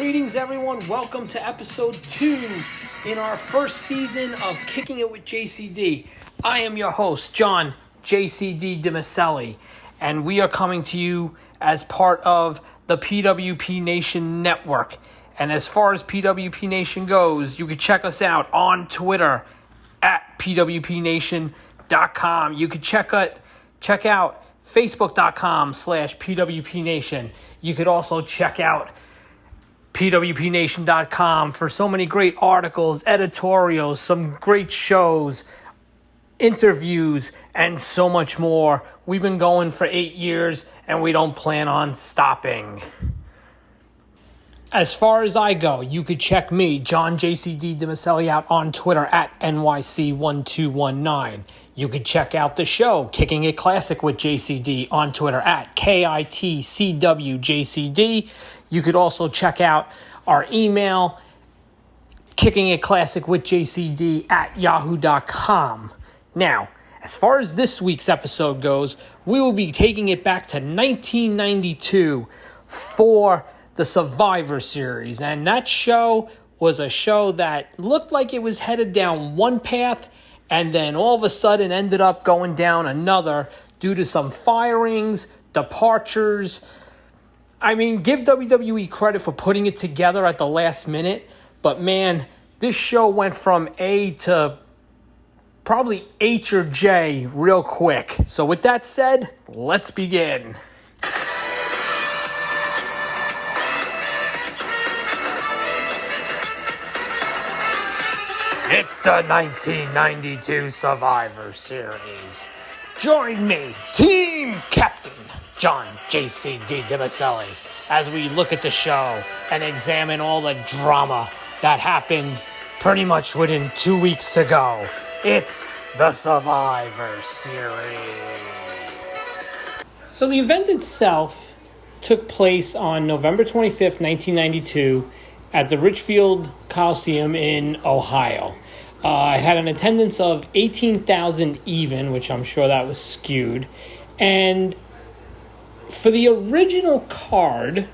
Greetings, everyone. Welcome to episode 2 in our first season of Kicking It with JCD. I am your host, John JCD DiMaselli, and we are coming to you as part of the PWP Nation Network. And as far as PWP Nation goes, you can check us out on Twitter at pwpnation.com. You can check out facebook.com/pwpnation. You could also check out pwpnation.com for so many great articles, editorials, some great shows, interviews, and so much more. We've been going for 8 years, and we don't plan on stopping. As far as I go, you could check me, John JCD DiMaselli, out on Twitter at NYC1219. You could check out the show, Kicking It Classic with JCD, on Twitter at KITCWJCD. You could also check out our email, kickingitclassicwithjcd at yahoo.com. Now, as far as this week's episode goes, we will be taking it back to 1992 for the Survivor Series. And that show was a show that looked like it was headed down one path and then all of a sudden ended up going down another due to some firings, departures. I mean, give WWE credit for putting it together at the last minute, but man, this show went from A to probably H or J real quick. So with that said, let's begin. It's the 1992 Survivor Series. Join me, Team Captain John JCD DiMaselli, as we look at the show and examine all the drama that happened pretty much within 2 weeks to go. It's the Survivor Series. So the event itself took place on November 25th, 1992 at the Richfield Coliseum in Ohio. It had an attendance of 18,000 even, which I'm sure that was skewed. And for the original card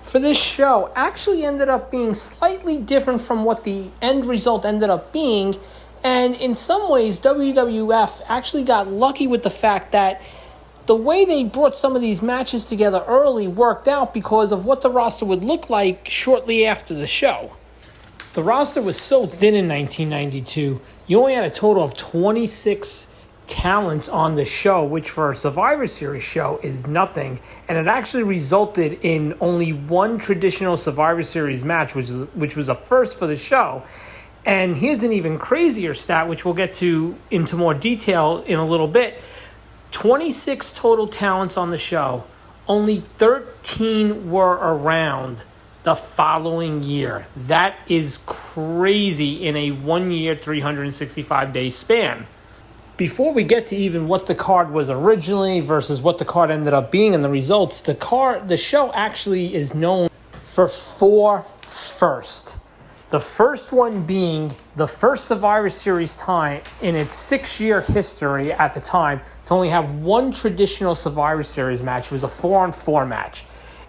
for this show actually ended up being slightly different from what the end result ended up being. And in some ways, WWF actually got lucky with the fact that the way they brought some of these matches together early worked out because of what the roster would look like shortly after the show. The roster was so thin in 1992, you only had a total of 26 talents on the show, which for a Survivor Series show is nothing, and it actually resulted in only one traditional Survivor Series match, which was a first for the show. And here's an even crazier stat, which we'll get to into more detail in a little bit. 26 total talents on the show, only 13 were around the following year. That is crazy in a 1 year, 365-day span. Before we get to even what the card was originally versus what the card ended up being and the results, the show actually is known for 4 firsts. The first one being the first Survivor Series time in its 6-year history at the time to only have one traditional Survivor Series match. It was a 4-on-4 match.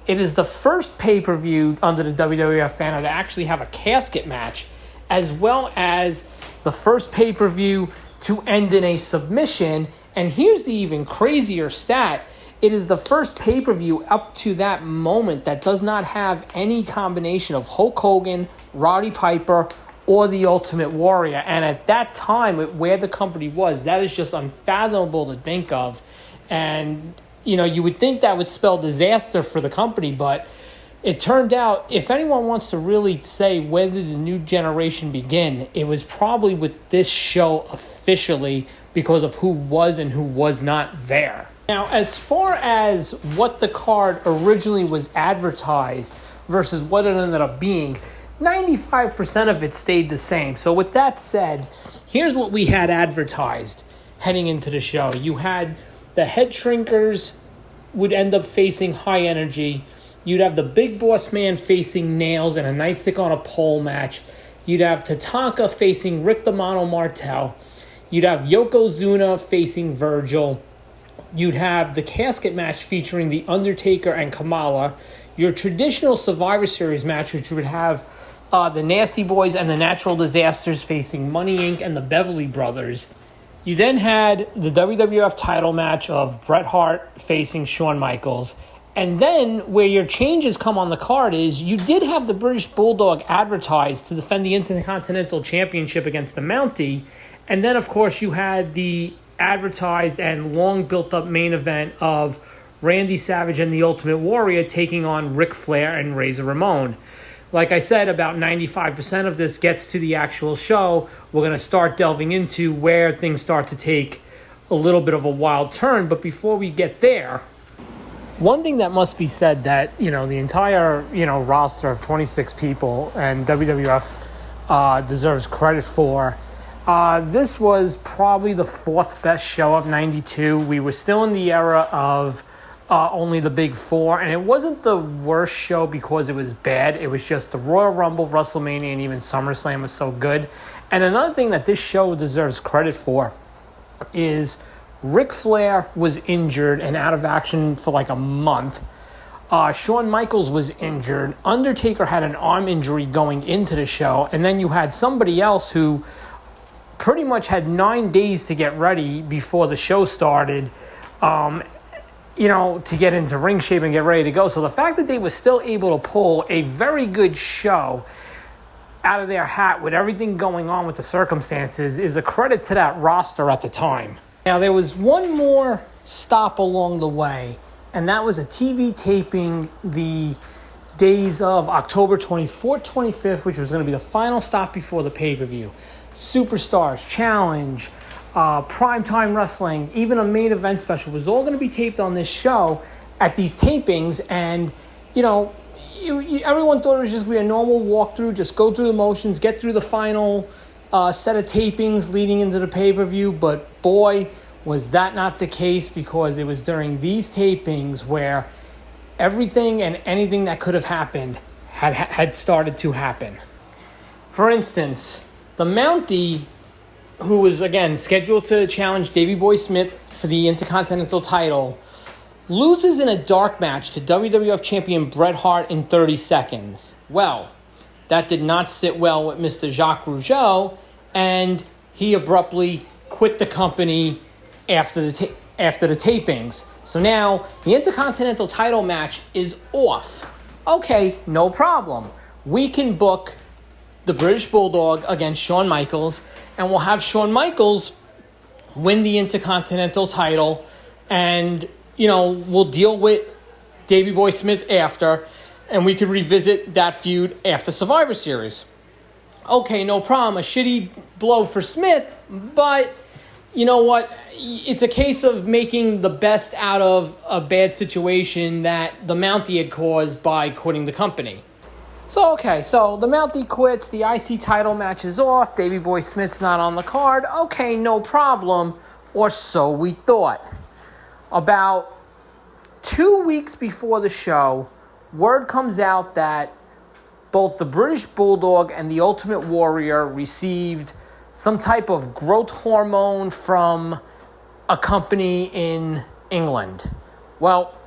It is the first pay-per-view under the WWF banner to actually have a casket match, as well as the first pay-per-view to end in a submission. And here's the even crazier stat. It is the first pay-per-view up to that moment that does not have any combination of Hulk Hogan, Roddy Piper, or the Ultimate Warrior. And at that time, where the company was, that is just unfathomable to think of. And, you would think that would spell disaster for the company, but it turned out, if anyone wants to really say when did the new generation begin, it was probably with this show officially because of who was and who was not there. Now, as far as what the card originally was advertised versus what it ended up being, 95% of it stayed the same. So with that said, here's what we had advertised heading into the show. You had the Head Shrinkers would end up facing High Energy. You'd have the Big Boss Man facing Nails in a Nightstick on a Pole match. You'd have Tatanka facing Rick the Mono Martel. You'd have Yokozuna facing Virgil. you'd have the casket match featuring The Undertaker and Kamala, your traditional Survivor Series match, which would have the Nasty Boys and the Natural Disasters facing Money Inc. and the Beverly Brothers. You then had the WWF title match of Bret Hart facing Shawn Michaels. And then where your changes come on the card is you did have the British Bulldog advertised to defend the Intercontinental Championship against the Mountie. And then, of course, you had the advertised and long built-up main event of Randy Savage and the Ultimate Warrior taking on Ric Flair and Razor Ramon. Like I said, about 95% of this gets to the actual show. We're going to start delving into where things start to take a little bit of a wild turn. But before we get there, one thing that must be said that, the entire, roster of 26 people and WWF deserves credit for, this was probably the fourth best show of 92. We were still in the era of only the big four, and it wasn't the worst show because it was bad. It was just the Royal Rumble, WrestleMania, and even SummerSlam was so good. And another thing that this show deserves credit for is Ric Flair was injured and out of action for like a month. Shawn Michaels was injured. Undertaker had an arm injury going into the show. And then you had somebody else who pretty much had 9 days to get ready before the show started, to get into ring shape and get ready to go. So the fact that they were still able to pull a very good show out of their hat with everything going on with the circumstances is a credit to that roster at the time. Now, there was one more stop along the way, and that was a TV taping the days of October 24th, 25th, which was going to be the final stop before the pay-per-view. Superstars, Challenge, Primetime Wrestling, even a main event special was all going to be taped on this show at these tapings, and, everyone thought it was just going to be a normal walkthrough, just go through the motions, get through the final set of tapings leading into the pay-per-view, but boy, was that not the case, because it was during these tapings where everything and anything that could have happened had started to happen. For instance, the Mountie, who was, again, scheduled to challenge Davey Boy Smith for the Intercontinental title, loses in a dark match to WWF champion Bret Hart in 30 seconds. Well, that did not sit well with Mr. Jacques Rougeau, and he abruptly quit the company after the tapings. So now the Intercontinental title match is off. Okay, no problem. We can book the British Bulldog against Shawn Michaels, and we'll have Shawn Michaels win the Intercontinental title, and, we'll deal with Davey Boy Smith after, and we could revisit that feud after Survivor Series. Okay, no problem. A shitty blow for Smith, but you know what? It's a case of making the best out of a bad situation that the Mountie had caused by quitting the company. So the Mountie quits, the IC title match is off, Davey Boy Smith's not on the card. Okay, no problem, or so we thought. About 2 weeks before the show, word comes out that both the British Bulldog and the Ultimate Warrior received some type of growth hormone from a company in England. Well,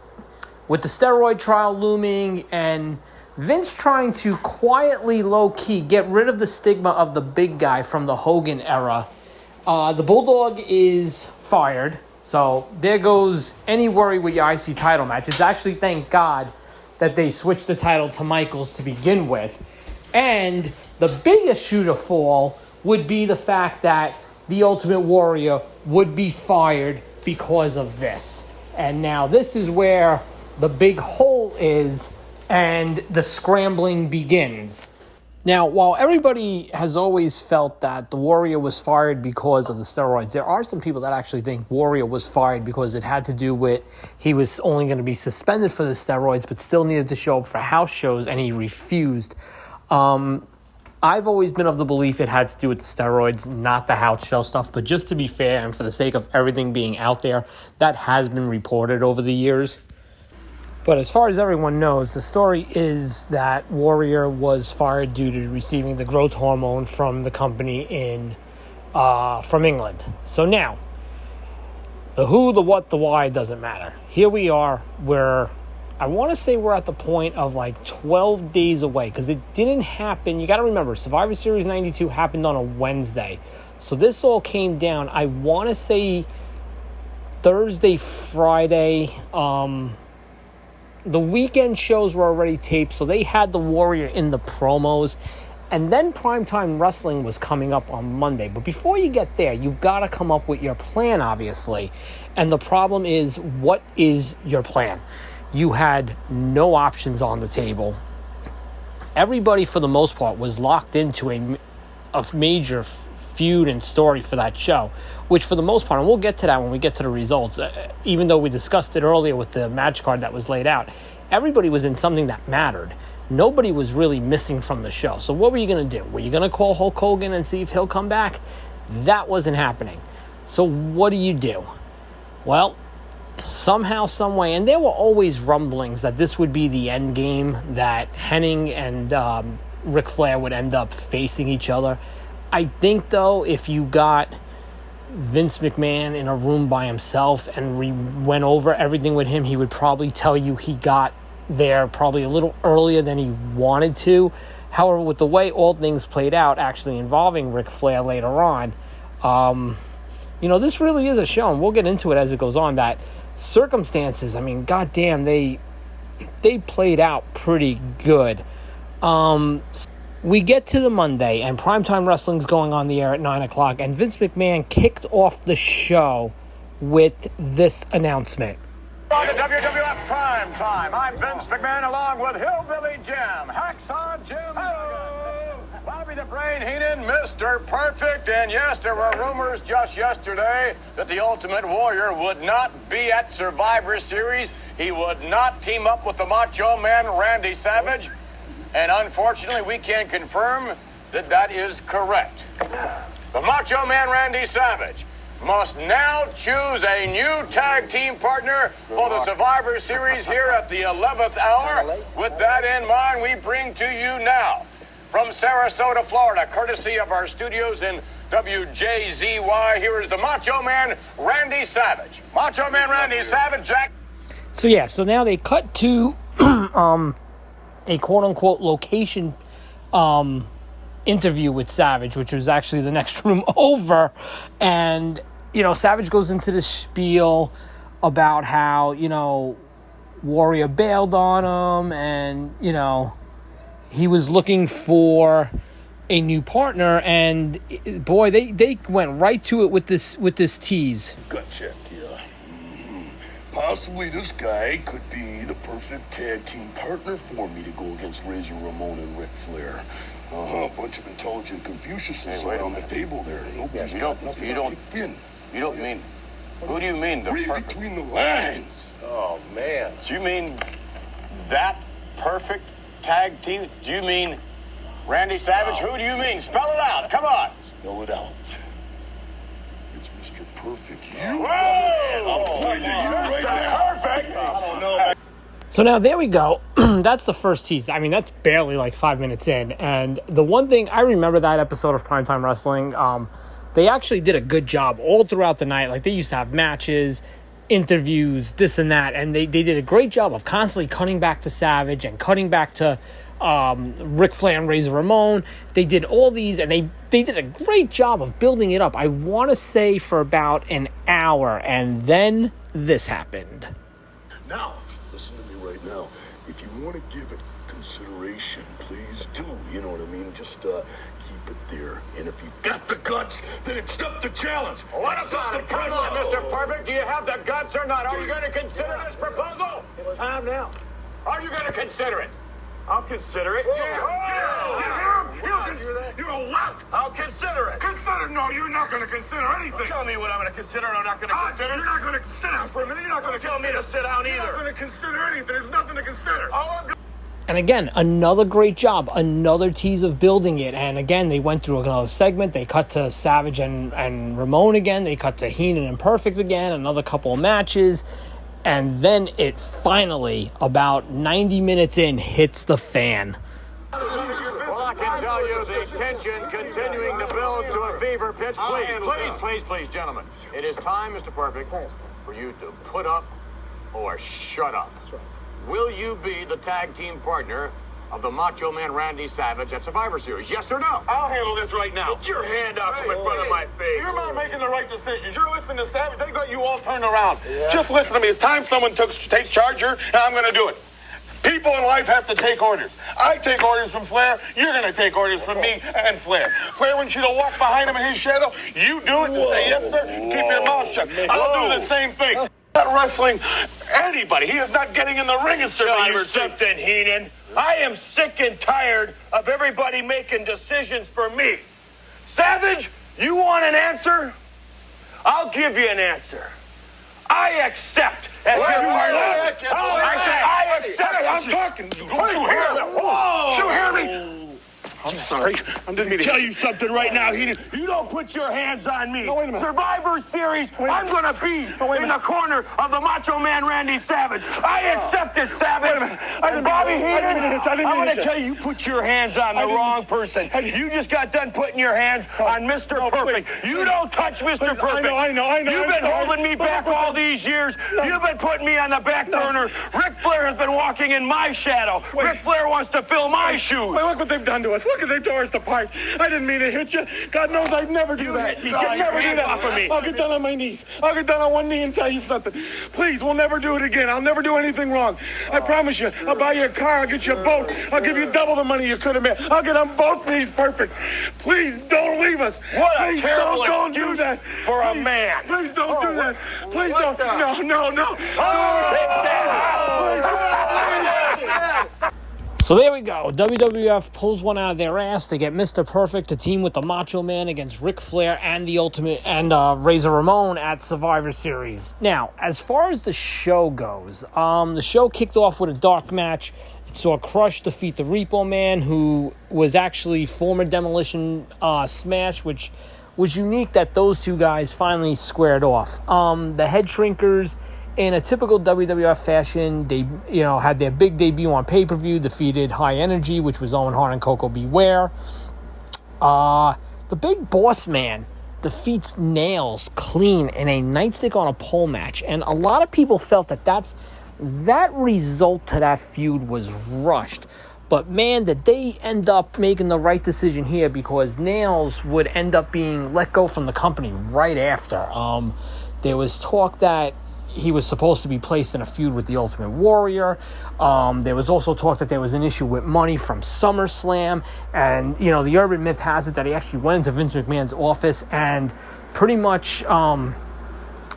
with the steroid trial looming and Vince trying to quietly, low-key, get rid of the stigma of the big guy from the Hogan era, the Bulldog is fired. So there goes any worry with your IC title match. It's actually, thank God, that they switched the title to Michaels to begin with. And the biggest shoe to fall would be the fact that the Ultimate Warrior would be fired because of this. And now this is where the big hole is and the scrambling begins. Now, while everybody has always felt that the Warrior was fired because of the steroids, there are some people that actually think Warrior was fired because it had to do with he was only going to be suspended for the steroids but still needed to show up for house shows, and he refused. I've always been of the belief it had to do with the steroids, not the house show stuff. But just to be fair and for the sake of everything being out there, that has been reported over the years. But as far as everyone knows, the story is that Warrior was fired due to receiving the growth hormone from the company from England. So now, The who, the what, the why doesn't matter. Here we are. I want to say we're at the point of like 12 days away because it didn't happen. You got to remember, Survivor Series 92 happened on a Wednesday. So this all came down, I want to say Thursday, Friday. The weekend shows were already taped, so they had the Warrior in the promos. And then Primetime Wrestling was coming up on Monday. But before you get there, you've got to come up with your plan, obviously. And the problem is, what is your plan? You had no options on the table. Everybody, for the most part, was locked into a major feud and story for that show, which for the most part, and we'll get to that when we get to the results, even though we discussed it earlier with the match card that was laid out, everybody was in something that mattered. Nobody was really missing from the show. So what were you going to do? Were you going to call Hulk Hogan and see if he'll come back? That wasn't happening. So what do? Well, somehow, some way, and there were always rumblings that this would be the end game, that Hennig and Ric Flair would end up facing each other. I think, though, if you got Vince McMahon in a room by himself and we went over everything with him, he would probably tell you he got there probably a little earlier than he wanted to. However, with the way all things played out, actually involving Ric Flair later on, this really is a show, and we'll get into it as it goes on, that circumstances, I mean, goddamn, they played out pretty good. We get to the Monday, and Primetime Wrestling's going on the air at 9 o'clock, and Vince McMahon kicked off the show with this announcement. On to WWF Primetime, I'm Vince McMahon along with Hillbilly Jim, Hacksaw Jim, Bobby the Brain Heenan, Mr. Perfect, and yes, there were rumors just yesterday that the Ultimate Warrior would not be at Survivor Series. He would not team up with the Macho Man Randy Savage. And unfortunately, we can confirm that that is correct. The Macho Man Randy Savage must now choose a new tag team partner for the Survivor Series here at the 11th hour. With that in mind, we bring to you now, from Sarasota, Florida, courtesy of our studios in WJZY, here is the Macho Man Randy Savage. Macho Man Randy Savage, Jack. So now they cut to a quote-unquote location interview with Savage, which was actually the next room over. And, Savage goes into this spiel about how, Warrior bailed on him and, he was looking for a new partner. And, boy, they went right to it with this tease. Gut check, yeah. Possibly this guy could be the perfect tag team partner for me to go against Razor Ramon and Ric Flair. A bunch of intelligent Confuciuses on the table there. Nobody's got nothing to kick in. You don't mean... Who do you mean? Read between the lines. Oh, man. Do you mean that perfect tag team? Do you mean Randy Savage? Who do you mean? Spell it out. Come on. Spell it out. It's Mr. Perfect. Whoa! I'm pointing to you right now. Perfect. I don't know. So now there we go. That's the first tease. I mean, that's barely like 5 minutes in. And the one thing, I remember that episode of Primetime Wrestling, they actually did a good job all throughout the night. Like, they used to have matches, interviews, this and that. And they did a great job of constantly cutting back to Savage and cutting back to Ric Flair and Razor Ramon. They did all these, and they did a great job of building it up. I want to say for about an hour, and then this happened. Now, listen to me right now. If you want to give it consideration, please do. You know what I mean? Just keep it there. And if you've got the guts, then accept the challenge. What about it? Come on, Mr. Perfect. Do you have the guts or not? Are you going to consider this proposal? It's time now. Are you going to consider it? I'll consider it. You're a what? I'll consider it. Consider? No, you're not going to consider anything. Tell me what I'm going to consider and I'm not going to consider. You're not going to sit down for a minute. You're not going to tell me to sit down either. You're not going to consider anything. There's nothing to consider. And again, another great job, another tease of building it. And again, they went through another segment. They cut to Savage and Ramon again. They cut to Heenan and Perfect again, another couple of matches. And then it finally, about 90 minutes in, hits the fan. Well, I can tell you the tension continuing to build to a fever pitch. Please, gentlemen. It is time, Mr. Perfect, for you to put up or shut up. That's right. Will you be the tag team partner of the Macho Man Randy Savage at Survivor Series? Yes or no? I'll handle this right now. Get your hand out from in front of my face. You're not making the right decisions. You're listening to Savage. They got you all turned around. Yeah. Just listen to me. It's time someone takes charge here, and I'm going to do it. People in life have to take orders. I take orders from Flair. You're going to take orders from me and Flair. Flair wants you to walk behind him in his shadow. You do it and say, yes, sir. Keep your mouth shut. I'll do the same thing. Not wrestling anybody. He is not getting in the ring at Survivor. Something, Heenan. I am sick and tired of everybody making decisions for me. Savage, you want an answer? I'll give you an answer. I accept as your partner. I say I accept. Hey, I'm talking. Don't you hear me? Whoa! You hear me? I'm sorry. I didn't mean to tell you something right now. You don't put your hands on me. No, wait a minute. Survivor Series, I'm going to be in the corner of the Macho Man Randy Savage. I accept it, Savage. And Bobby Heenan, I'm going to tell you, you put your hands on the wrong person. You just got done putting your hands on Mr. Perfect. Please. You don't touch Mr. Perfect. I know. You've been holding me back all these years. You've been putting me on the back burner. Ric Flair has been walking in my shadow. Ric Flair wants to fill my shoes. Wait, look what they've done to us. Look at they tore us apart. I didn't mean to hit you. God knows I'd never do that. Get your hands off of me. I'll get down on my knees. I'll get down on one knee and tell you something. Please, we'll never do it again. I'll never do anything wrong. I promise you. I'll buy you a car. I'll get you a boat. I'll give you double the money you could have made. I'll get on both knees perfect. Please don't leave us. What please a terrible don't do excuse that. For a man. Please don't do that. Please don't. No. So there we go. WWF pulls one out of their ass to get Mr. Perfect to team with the Macho Man against Ric Flair and the Ultimate and Razor Ramon at Survivor Series. Now, as far as the show goes, the show kicked off with a dark match. It saw Crush defeat the Repo Man, who was actually former Demolition Smash, which was unique that those two guys finally squared off. The Head Shrinkers, in a typical WWF fashion, they had their big debut on pay-per-view, defeated High Energy, which was Owen Hart and Coco Beware. The Big Boss Man defeats Nails clean in a nightstick on a pole match, and a lot of people felt that result to that feud was rushed. But man, did they end up making the right decision here, because Nails would end up being let go from the company right after. There was talk that he was supposed to be placed in a feud with the Ultimate Warrior. There was also talk that there was an issue with money from SummerSlam. And, the urban myth has it that he actually went into Vince McMahon's office and pretty much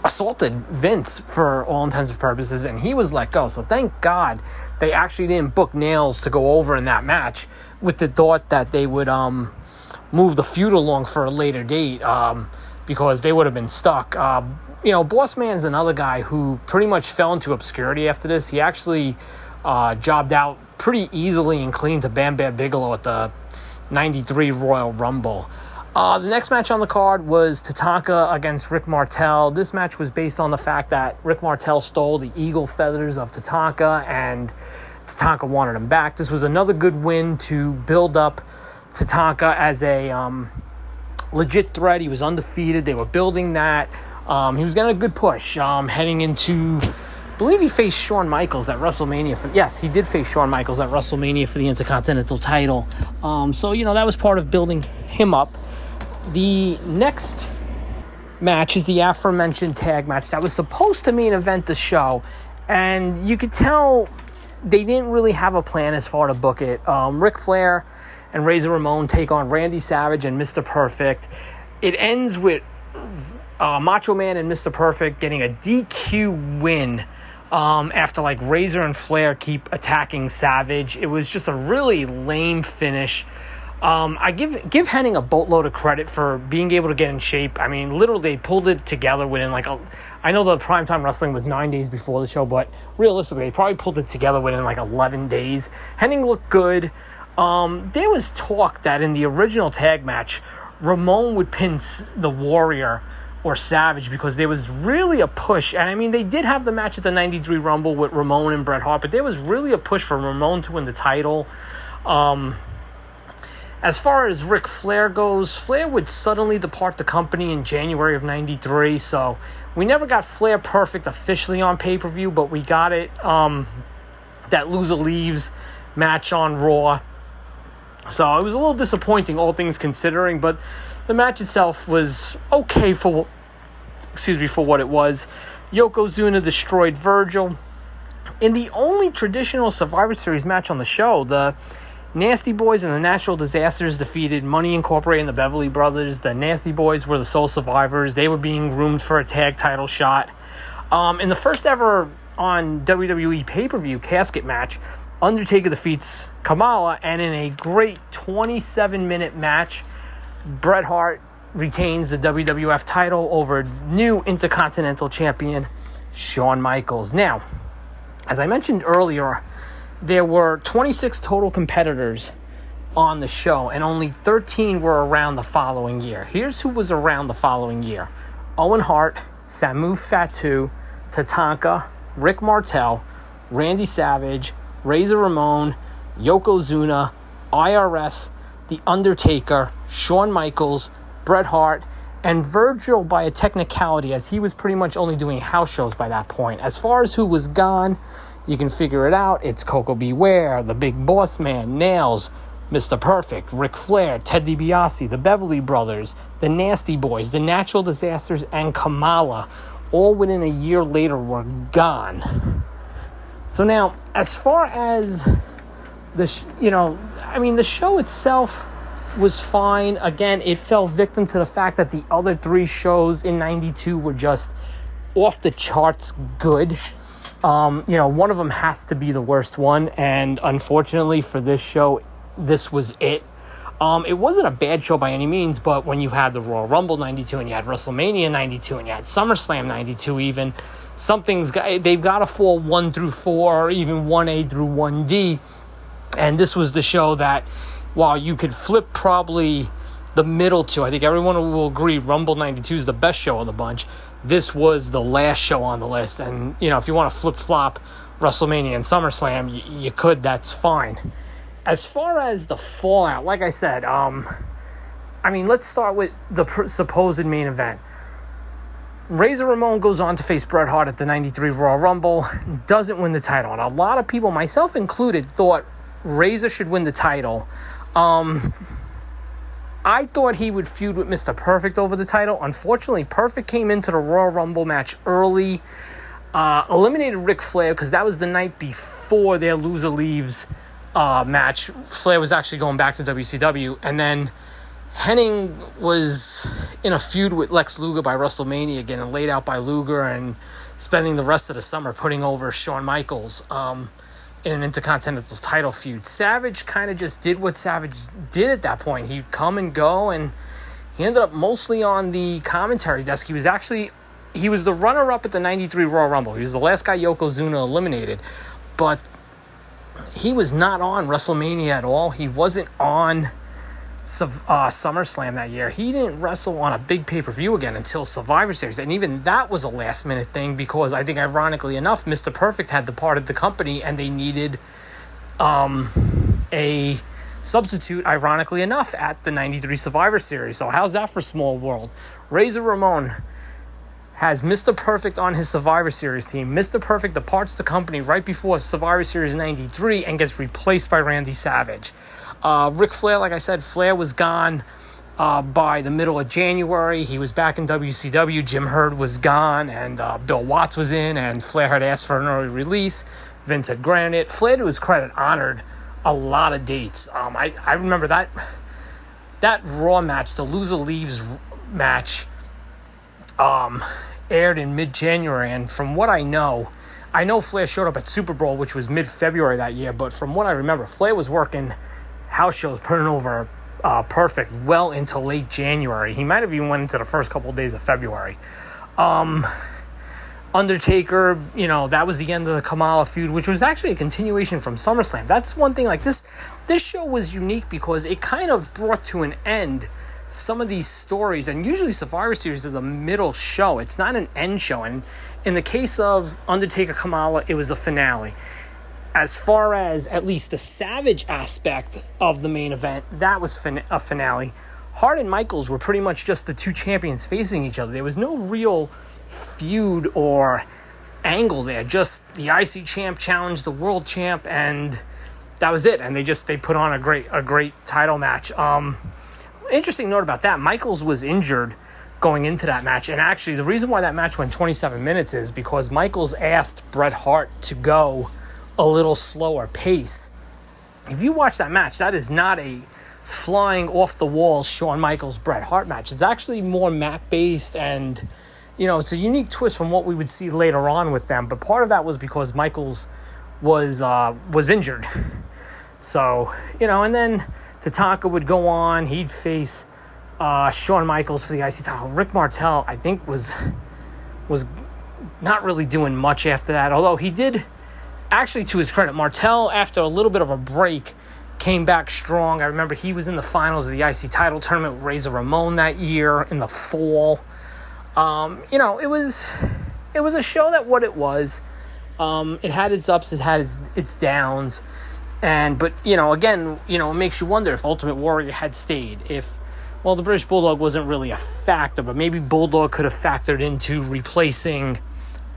assaulted Vince for all intents and purposes, and he was let go. So thank God they actually didn't book Nails to go over in that match, with the thought that they would move the feud along for a later date, because they would have been stuck. Boss Man's another guy who pretty much fell into obscurity after this. He actually jobbed out pretty easily and clean to Bam Bam Bigelow at the 93 Royal Rumble. The next match on the card was Tatanka against Rick Martel. This match was based on the fact that Rick Martel stole the eagle feathers of Tatanka, and Tatanka wanted him back. This was another good win to build up Tatanka as a legit threat. He was undefeated. They were building that. He was getting a good push heading into, I believe he faced Shawn Michaels at WrestleMania. Yes, he did face Shawn Michaels at WrestleMania for the Intercontinental title. That was part of building him up. The next match is the aforementioned tag match that was supposed to main event the show, and you could tell they didn't really have a plan as far to book it. Ric Flair and Razor Ramon take on Randy Savage and Mr. Perfect. It ends with Macho Man and Mr. Perfect getting a DQ win after Razor and Flair keep attacking Savage. It was just a really lame finish. I give Hennig a boatload of credit for being able to get in shape. I mean, literally, they pulled it together within I know the Primetime Wrestling was 9 days before the show, but realistically, they probably pulled it together within 11 days. Hennig looked good. There was talk that in the original tag match, Ramon would pin the Warrior or Savage, because there was really a push. And I mean, they did have the match at the 93 Rumble with Ramon and Bret Hart, but there was really a push for Ramon to win the title. As far as Ric Flair goes, Flair would suddenly depart the company in January of 93, so We never got Flair Perfect officially on pay-per-view, but we got it, that Loser Leaves match on Raw. So it was a little disappointing, all things considering, but the match itself was okay for what it was. Yokozuna destroyed Virgil. In the only traditional Survivor Series match on the show, the Nasty Boys and the Natural Disasters defeated Money Incorporated and the Beverly Brothers. The Nasty Boys were the sole survivors. They were being groomed for a tag title shot. In the first ever on WWE pay-per-view casket match, Undertaker defeats Kamala, and in a great 27-minute match, Bret Hart retains the WWF title over new Intercontinental Champion Shawn Michaels. Now, as I mentioned earlier, there were 26 total competitors on the show, and only 13 were around the following year. Here's who was around the following year: Owen Hart, Samu Fatu, Tatanka, Rick Martel, Randy Savage, Razor Ramon, Yokozuna, IRS, The Undertaker, Shawn Michaels, Bret Hart, and Virgil by a technicality, as he was pretty much only doing house shows by that point. As far as who was gone, you can figure it out. It's Coco Beware, the Big Boss Man, Nails, Mr. Perfect, Ric Flair, Ted DiBiase, the Beverly Brothers, the Nasty Boys, the Natural Disasters, and Kamala, all within a year later, were gone. So now, as far as the show itself was fine. Again, it fell victim to the fact that the other three shows in 92 were just off the charts good. One of them has to be the worst one, and unfortunately for this show, this was it. It wasn't a bad show by any means, but when you had the Royal Rumble 92 and you had WrestleMania 92 and you had SummerSlam 92 even, they've got to fall 1 through 4 or even 1A through 1D, and this was the show that, while you could flip probably the middle two, I think everyone will agree Rumble 92 is the best show of the bunch. This was the last show on the list. And, if you want to flip-flop WrestleMania and SummerSlam, you could, that's fine. As far as the fallout, like I said, let's start with the supposed main event. Razor Ramon goes on to face Bret Hart at the 93 Royal Rumble, doesn't win the title. And a lot of people, myself included, thought Razor should win the title. I thought he would feud with Mr. Perfect over the title. Unfortunately, Perfect came into the Royal Rumble match early, eliminated Ric Flair because that was the night before their Loser Leaves match. Flair was actually going back to WCW, and then Hennig was in a feud with Lex Luger by WrestleMania, getting laid out by Luger and spending the rest of the summer putting over Shawn Michaels in an Intercontinental title feud. Savage kind of just did what Savage did at that point. He'd come and go, and he ended up mostly on the commentary desk. He was the runner-up at the 93 Royal Rumble. He was the last guy Yokozuna eliminated, but he was not on WrestleMania at all. He wasn't on SummerSlam that year. He didn't wrestle on a big pay-per-view again until Survivor Series, and even that was a last-minute thing because I think, ironically enough, Mr. Perfect had departed the company and they needed a substitute, ironically enough, at the 93 Survivor Series. So how's that for small world? Razor Ramon has Mr. Perfect on his Survivor Series team. Mr. Perfect departs the company right before Survivor Series 93 and gets replaced by Randy Savage. Ric Flair, like I said, Flair was gone by the middle of January. He was back in WCW. Jim Herd was gone, and Bill Watts was in, and Flair had asked for an early release. Vince had granted it. Flair, to his credit, honored a lot of dates. I remember that Raw match, the Loser Leaves match, aired in mid-January, and from what I know Flair showed up at Super Bowl, which was mid-February that year, but from what I remember, Flair was working house shows, putting over Perfect well into late January. He might have even went into the first couple of days of February. Undertaker, that was the end of the Kamala feud, which was actually a continuation from SummerSlam. That's one thing, like this show was unique because it kind of brought to an end some of these stories, and usually Survivor Series is a middle show. It's not an end show, and in the case of Undertaker Kamala, it was a finale. As far as at least the Savage aspect of the main event, that was a finale. Hart and Michaels were pretty much just the two champions facing each other. There was no real feud or angle there. Just the IC champ challenged the world champ, and that was it. And they put on a great title match. Interesting note about that: Michaels was injured going into that match, and actually the reason why that match went 27 minutes is because Michaels asked Bret Hart to go a little slower pace. If you watch that match, that is not a flying off the wall Shawn Michaels Bret Hart match. It's actually more mat based, and it's a unique twist from what we would see later on with them. But part of that was because Michaels was injured. So and then Tatanka would go on. He'd face Shawn Michaels for the IC title. Rick Martel, I think, was not really doing much after that. Although he did, actually, to his credit, Martel, after a little bit of a break, came back strong. I remember he was in the finals of the IC title tournament with Razor Ramon that year in the fall. It was a show that what it was. It had its ups, it had its downs. But again, it makes you wonder if Ultimate Warrior had stayed. The British Bulldog wasn't really a factor, but maybe Bulldog could have factored into replacing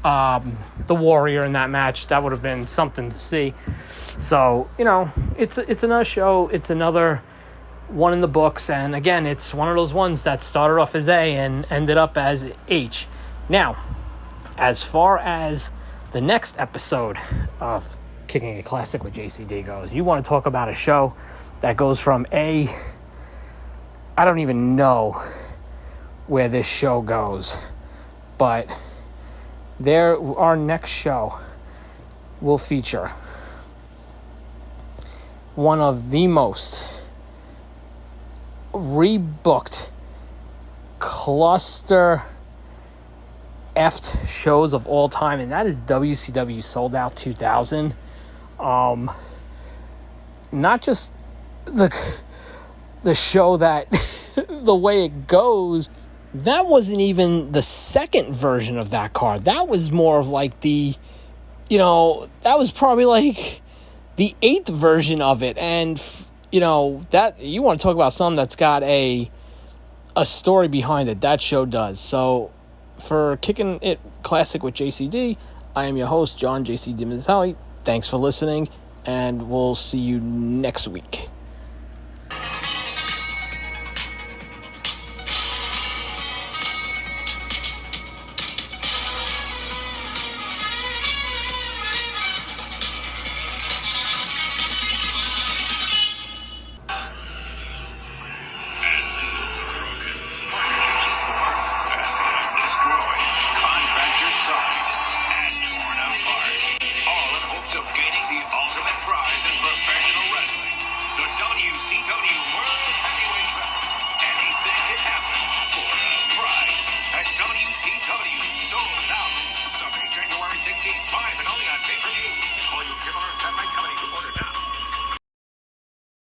the Warrior in that match. That would have been something to see. So, it's another show. It's another one in the books. And again, it's one of those ones that started off as A and ended up as H. Now, as far as the next episode of Kicking a Classic with JCD goes, you want to talk about a show that goes from A... I don't even know where this show goes, but our next show will feature one of the most rebooked cluster effed shows of all time, and that is WCW Sold Out 2000. Not just the show that the way it goes, that wasn't even the second version of that card. That was more of like that was probably like the 8th version of it. And that, you want to talk about something that's got a story behind it, that show does. So for Kicking It Classic with JCD, I am your host, John JC DiMazzelli. Thanks for listening, and we'll see you next week. WCW Sold Out. Sunday, January 16th, live and only on pay-per-view.